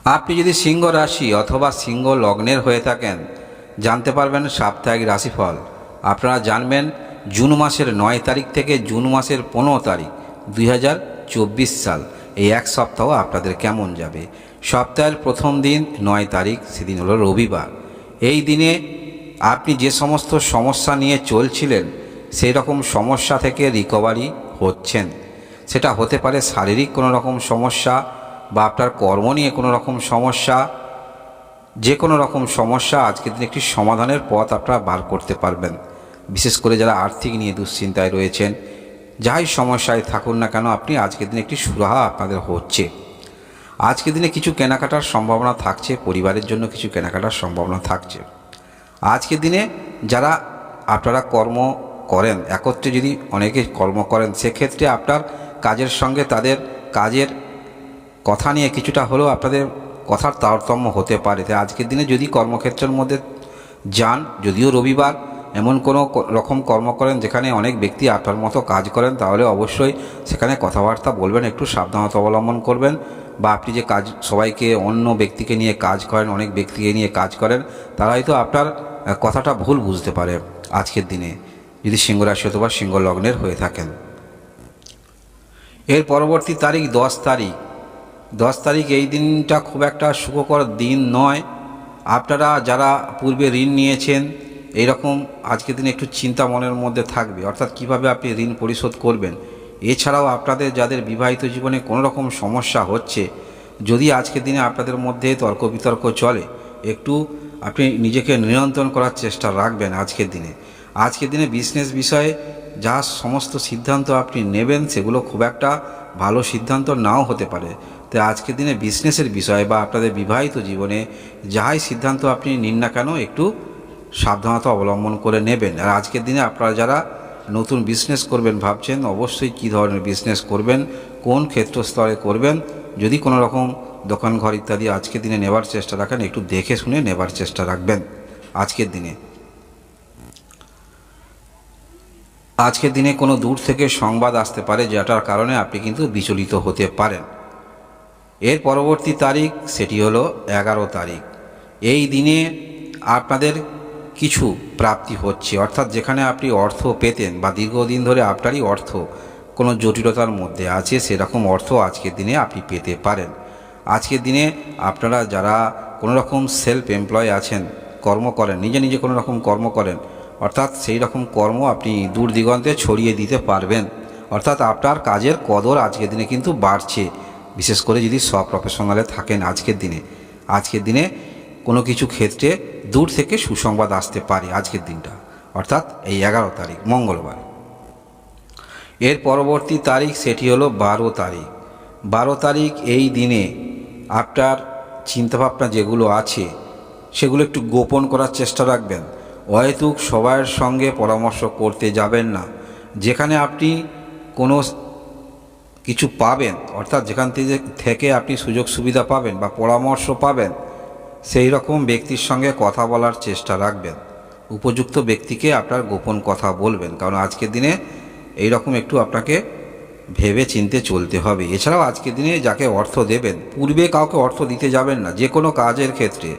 আপনি যদি সিংহ রাশি অথবা সিংহ লগ্নের হয়ে থাকেন, জানতে পারবেন সাপ্তাহিক রাশিফল। আপনারা জানবেন জুন মাসের 9 তারিখ থেকে জুন মাসের 15 তারিখ 2024 সাল, এই এক সপ্তাহ আপনাদের কেমন যাবে। সপ্তাহের প্রথম দিন 9 তারিখ, সেদিন হলো রবিবার। এই দিনে আপনি যে সমস্ত সমস্যা নিয়ে চলছিলেন, সেই রকম সমস্যা থেকে রিকভারি হচ্ছেন। সেটা হতে পারে শারীরিক কোনো রকম সমস্যা, বা আপনার কর্ম নিয়ে কোনো রকম সমস্যা। যে কোনো রকম সমস্যা আজকের দিনে একটি সমাধানের পথ আপনারা বার করতে পারবেন। বিশেষ করে যারা আর্থিক নিয়ে দুশ্চিন্তায় রয়েছেন, যাই সমস্যায় থাকুন না কেন, আপনি আজকের দিনে একটি সুরাহা আপনাদের হচ্ছে। আজকের দিনে কিছু কেনাকাটার সম্ভাবনা থাকছে, পরিবারের জন্য কিছু কেনাকাটার সম্ভাবনা থাকছে। আজকের দিনে যারা আপনারা কর্ম করেন, একত্রে যদি অনেকে কর্ম করেন, সেক্ষেত্রে আপনার কাজের সঙ্গে তাদের কাজের কথা নিয়ে কিছুটা হলেও আপনাদের কথার তারতম্য হতে পারে। তাই আজকের দিনে যদি কর্মক্ষেত্রের মধ্যে যান, যদিও রবিবার, এমন কোনো রকম কর্ম করেন যেখানে অনেক ব্যক্তি আপনার মতো কাজ করেন, তাহলে অবশ্যই সেখানে কথাবার্তা বলবেন, একটু সাবধানতা অবলম্বন করবেন। বা আপনি যে কাজ সবাইকে অন্য ব্যক্তিকে নিয়ে কাজ করেন, অনেক ব্যক্তিকে নিয়ে কাজ করেন, তারা হয়তো আপনার কথাটা ভুল বুঝতে পারে আজকের দিনে, যদি সিংহ রাশি অথবা সিংহ লগ্নের হয়ে থাকেন। এর পরবর্তী তারিখ 10 তারিখ এই দিনটা খুব একটা সুখকর দিন নয়। আপনারা যারা পূর্বে ঋণ নিয়েছেন, এইরকম আজকের দিনে একটু চিন্তা মনের মধ্যে থাকবে, অর্থাৎ কিভাবে আপনি ঋণ পরিশোধ করবেন। এছাড়াও আপনাদের যাদের বিবাহিত জীবনে কোনো রকম সমস্যা হচ্ছে, যদি আজকের দিনে আপনাদের মধ্যে তর্ক বিতর্ক চলে, একটু আপনি নিজেকে নিয়ন্ত্রণ করার চেষ্টা রাখবেন আজকের দিনে বিজনেস বিষয়ে যা সমস্ত সিদ্ধান্ত আপনি নেবেন, সেগুলো খুব একটা ভালো সিদ্ধান্ত নাও হতে পারে। তো আজকের দিনে বিজনেসের বিষয়ে বা আপনাদের বিবাহিত জীবনে যাই সিদ্ধান্ত আপনি নিন না কেন, একটু সাবধানতা অবলম্বন করে নেবেন। আর আজকের দিনে আপনারা যারা নতুন বিজনেস করবেন ভাবছেন, অবশ্যই কী ধরনের বিজনেস করবেন, কোন ক্ষেত্র স্তরে করবেন, যদি কোনো রকম দোকান ঘর ইত্যাদি আজকের দিনে নেবার চেষ্টা রাখেন, একটু দেখে শুনে নেবার চেষ্টা রাখবেন আজকের দিনে কোনো দূর থেকে সংবাদ আসতে পারে, যেটার কারণে আপনি কিন্তু বিচলিত হতে পারেন। এর পরবর্তী তারিখ, সেটি হলো 11 তারিখ। এই দিনে আপনাদের কিছু প্রাপ্তি হচ্ছে, অর্থাৎ যেখানে আপনি অর্থ পেতেন বা দীর্ঘদিন ধরে আপনারই অর্থ কোনো জটিলতার মধ্যে আছে, সেরকম অর্থ আজকের দিনে আপনি পেতে পারেন। আজকের দিনে আপনারা যারা কোনো রকম সেলফ এমপ্লয় আছেন, কর্ম করেন, নিজে কোনো রকম কর্ম করেন, অর্থাৎ সেই রকম কর্ম আপনি দূর দিগন্তে ছড়িয়ে দিতে পারবেন। অর্থাৎ আপনার কাজের কদর আজকের দিনে কিন্তু বাড়ছে, বিশেষ করে যদি সব প্রফেশনালে থাকেন। আজকের দিনে কোনো কিছু ক্ষেত্রে দূর থেকে সুসংবাদ আসতে পারে আজকের দিনটা, অর্থাৎ এই 11 তারিখ মঙ্গলবার। এর পরবর্তী তারিখ, সেটি হলো 12 তারিখ। এই দিনে আপনার চিন্তাভাবনা যেগুলো আছে, সেগুলো একটু গোপন করার চেষ্টা রাখবেন। অহেতুক সবার সঙ্গে পরামর্শ করতে যাবেন না। যেখানে আপনি কোনো কিছু পাবেন, অর্থাৎ যেখান থেকে আপনি সুযোগ সুবিধা পাবেন বা পরামর্শ পাবেন, সেই রকম ব্যক্তির সঙ্গে কথা বলার চেষ্টা রাখবেন। উপযুক্ত ব্যক্তিকে আপনার গোপন কথা বলবেন, কারণ আজকের দিনে এই রকম একটু আপনাকে ভেবে চিনতে চলতে হবে। এছাড়াও আজকের দিনে যাকে অর্থ দেবেন, পূর্বে কাউকে অর্থ দিতে যাবেন না। যে কোনো কাজের ক্ষেত্রে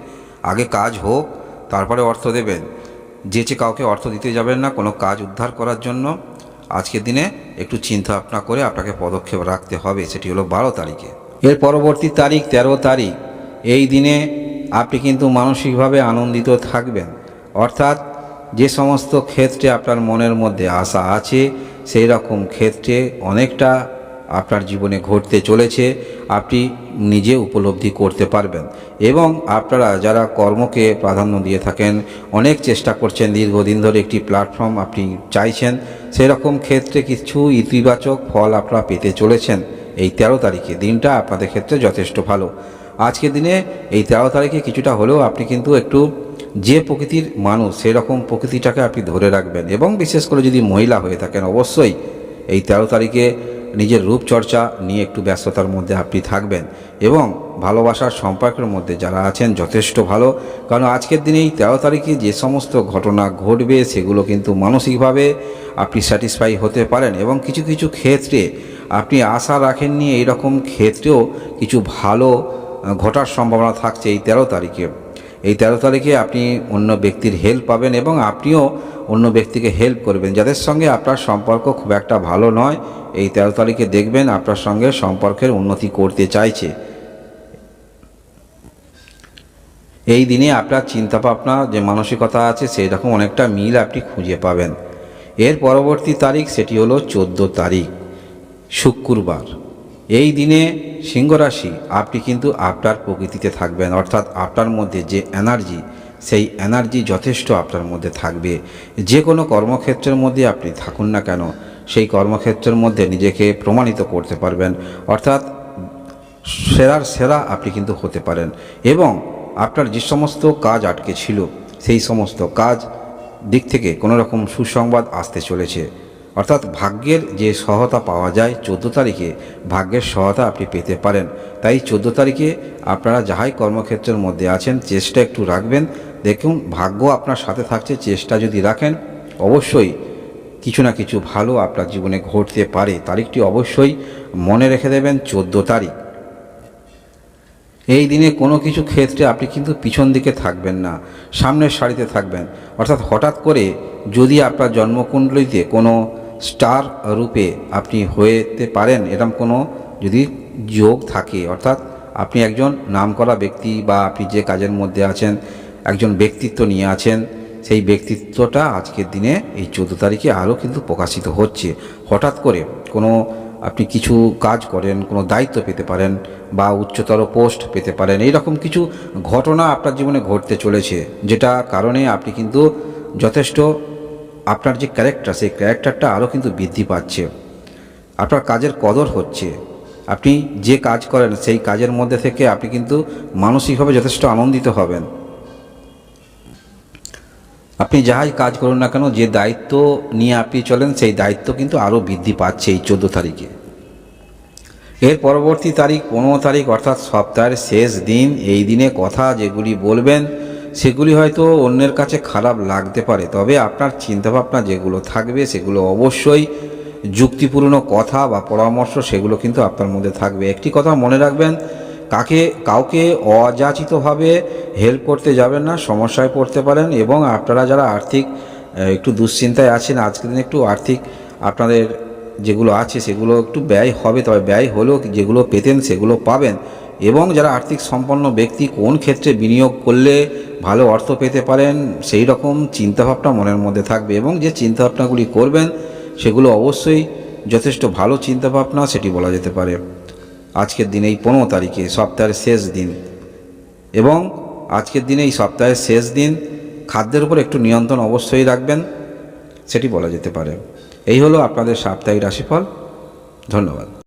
আগে কাজ হোক, তারপরে অর্থ দেবেন। যে কাউকে অর্থ দিতে যাবেন না কোনো কাজ উদ্ধার করার জন্য। আজকের দিনে একটু চিন্তা ভাবনা করে আপনাকে পদক্ষেপ রাখতে হবে, সেটি হলো 12 তারিখে। এর পরবর্তী তারিখ 13 তারিখ। এই দিনে আপনি কিন্তু মানসিকভাবে আনন্দিত থাকবেন, অর্থাৎ যে সমস্ত ক্ষেত্রে আপনার মনের মধ্যে আশা আছে, সেই রকম ক্ষেত্রে অনেকটা আপনার জীবনে ঘটতে চলেছে, আপনি নিজে উপলব্ধি করতে পারবেন। এবং আপনারা যারা কর্মকে প্রাধান্য দিয়ে থাকেন, অনেক চেষ্টা করছেন, দীর্ঘদিন ধরে একটি প্ল্যাটফর্ম আপনি চাইছেন, সেরকম ক্ষেত্রে কিছু ইতিবাচক ফল আপনারা পেতে চলেছেন। এই 13 তারিখে দিনটা আপনাদের ক্ষেত্রে যথেষ্ট ভালো। আজকের দিনে এই 13 তারিখে কিছুটা হলেও আপনি কিন্তু একটু যে প্রকৃতির মানুষ, সেরকম প্রকৃতিটাকে আপনি ধরে রাখবেন। এবং বিশেষ করে যদি মহিলা হয়ে থাকেন, অবশ্যই এই 13 তারিখে নিজের রূপচর্চা নিয়ে একটু ব্যস্ততার মধ্যে আপনি থাকবেন। এবং ভালোবাসার সম্পর্কের মধ্যে যারা আছেন, যথেষ্ট ভালো, কারণ আজকের দিনে এই 13 তারিখে যে সমস্ত ঘটনা ঘটবে, সেগুলো কিন্তু মানসিকভাবে আপনি স্যাটিসফাই হতে পারেন। এবং কিছু কিছু ক্ষেত্রে আপনি আশা রাখেননি, এইরকম ক্ষেত্রেও কিছু ভালো ঘটার সম্ভাবনা থাকছে এই 13 তারিখে। এই 13 তারিখে আপনি অন্য ব্যক্তির হেল্প পাবেন এবং আপনিও অন্য ব্যক্তিকে হেল্প করবেন। যাদের সঙ্গে আপনার সম্পর্ক খুব একটা ভালো নয়, এই 13 তারিখে দেখবেন আপনার সঙ্গে সম্পর্কের উন্নতি করতে চাইছে। এই দিনে আপনার চিন্তাভাবনা যে মানসিকতা আছে সেই রকম অনেকটা মিল আপনি খুঁজে পাবেন। এর পরবর্তী তারিখ সেটি হলো 14 তারিখ, শুক্রবার। এই দিনে সিংহ রাশি আপনি কিন্তু আপনার প্রকৃতিতে থাকবেন, অর্থাৎ আপনার মধ্যে যে এনার্জি, সেই এনার্জি যথেষ্ট আপনার মধ্যে থাকবে। যে কোনো কর্মক্ষেত্রের মধ্যে আপনি থাকুন না কেন, সেই কর্মক্ষেত্রের মধ্যে নিজেকে প্রমাণিত করতে পারবেন, অর্থাৎ সেরার সেরা আপনি কিন্তু হতে পারেন। এবং আপনার যে সমস্ত কাজ আটকে ছিল সেই সমস্ত কাজ দিক থেকে কোনো রকম সুসংবাদ আসতে চলেছে, অর্থাৎ ভাগ্যের যে সহায়তা পাওয়া যায় 14 তারিখে, ভাগ্যের সহায়তা আপনি পেতে পারেন। তাই 14 তারিখে আপনারা যাহাই কর্মক্ষেত্রের মধ্যে আছেন চেষ্টা একটু রাখবেন। দেখুন ভাগ্য আপনার সাথে থাকছে, চেষ্টা যদি রাখেন অবশ্যই কিছু না কিছু ভালো আপনার জীবনে ঘটতে পারে। তারিখটি অবশ্যই মনে রেখে দেবেন, 14 তারিখ। এই দিনে কোনো কিছু ক্ষেত্রে আপনি কিন্তু পিছন দিকে থাকবেন না, সামনের সারিতে থাকবেন। অর্থাৎ হঠাৎ করে যদি আপনার জন্মকুণ্ডলিতে কোনো স্টার রূপে আপনি হয়েতে পারেন, এরকম কোনো যদি যোগ থাকে, অর্থাৎ আপনি একজন নামকরা ব্যক্তি বা আপনি যে কাজের মধ্যে আছেন একজন ব্যক্তিত্ব নিয়ে আছেন, সেই ব্যক্তিত্বটা আজকের দিনে এই 14 তারিখে আরও কিন্তু প্রকাশিত হচ্ছে। হঠাৎ করে কোনো আপনি কিছু কাজ করেন, কোনো দায়িত্ব পেতে পারেন বা উচ্চতর পোস্ট পেতে পারেন, এই রকম কিছু ঘটনা আপনার জীবনে ঘটতে চলেছে, যেটা কারণে আপনি কিন্তু যথেষ্ট আপনার যে ক্যারেক্টার, সেই ক্যারেক্টারটা আরও কিন্তু বৃদ্ধি পাচ্ছে। আপনার কাজের কদর হচ্ছে, আপনি যে কাজ করেন সেই কাজের মধ্যে থেকে আপনি কিন্তু মানসিকভাবে যথেষ্ট আনন্দিত হবেন। আপনি যাহাই কাজ করুন না কেন, যে দায়িত্ব নিয়ে আপনি চলেন সেই দায়িত্ব কিন্তু আরও বৃদ্ধি পাচ্ছে এই 14 তারিখে। এর পরবর্তী তারিখ 15 তারিখ, অর্থাৎ সপ্তাহের শেষ দিন। এই দিনে কথা যেগুলি বলবেন সেগুলি হয়তো অন্যের কাছে খারাপ লাগতে পারে, তবে আপনার চিন্তাভাবনা যেগুলো থাকবে সেগুলো অবশ্যই যুক্তিপূর্ণ কথা বা পরামর্শ, সেগুলো কিন্তু আপনার মধ্যে থাকবে। একটি কথা মনে রাখবেন, কাউকে অযাচিতভাবে হেল্প করতে যাবেন না, সমস্যায় পড়তে পারেন। এবং আপনারা যারা আর্থিক একটু দুশ্চিন্তায় আছেন, আজকের দিনে একটু আর্থিক আপনাদের যেগুলো আছে সেগুলো একটু ব্যয় হবে, তবে ব্যয় হলেও যেগুলো পেতেন সেগুলো পাবেন। এবং যারা আর্থিক সম্পন্ন ব্যক্তি, কোন ক্ষেত্রে বিনিয়োগ করলে ভালো অর্থ পেতে পারেন সেই রকম চিন্তাভাবনা মনের মধ্যে থাকবে। এবং যে চিন্তাভাবনাগুলি করবেন সেগুলো অবশ্যই যথেষ্ট ভালো চিন্তাভাবনা, সেটি বলা যেতে পারে। আজকের দিনে এই 15 তারিখে সপ্তাহের শেষ দিন, এবং আজকের দিনে এই সপ্তাহের শেষ দিন খাদ্যের উপর একটু নিয়ন্ত্রণ অবশ্যই রাখবেন, সেটি বলা যেতে পারে। এই হলো আপনাদের সাপ্তাহিক রাশিফল। ধন্যবাদ।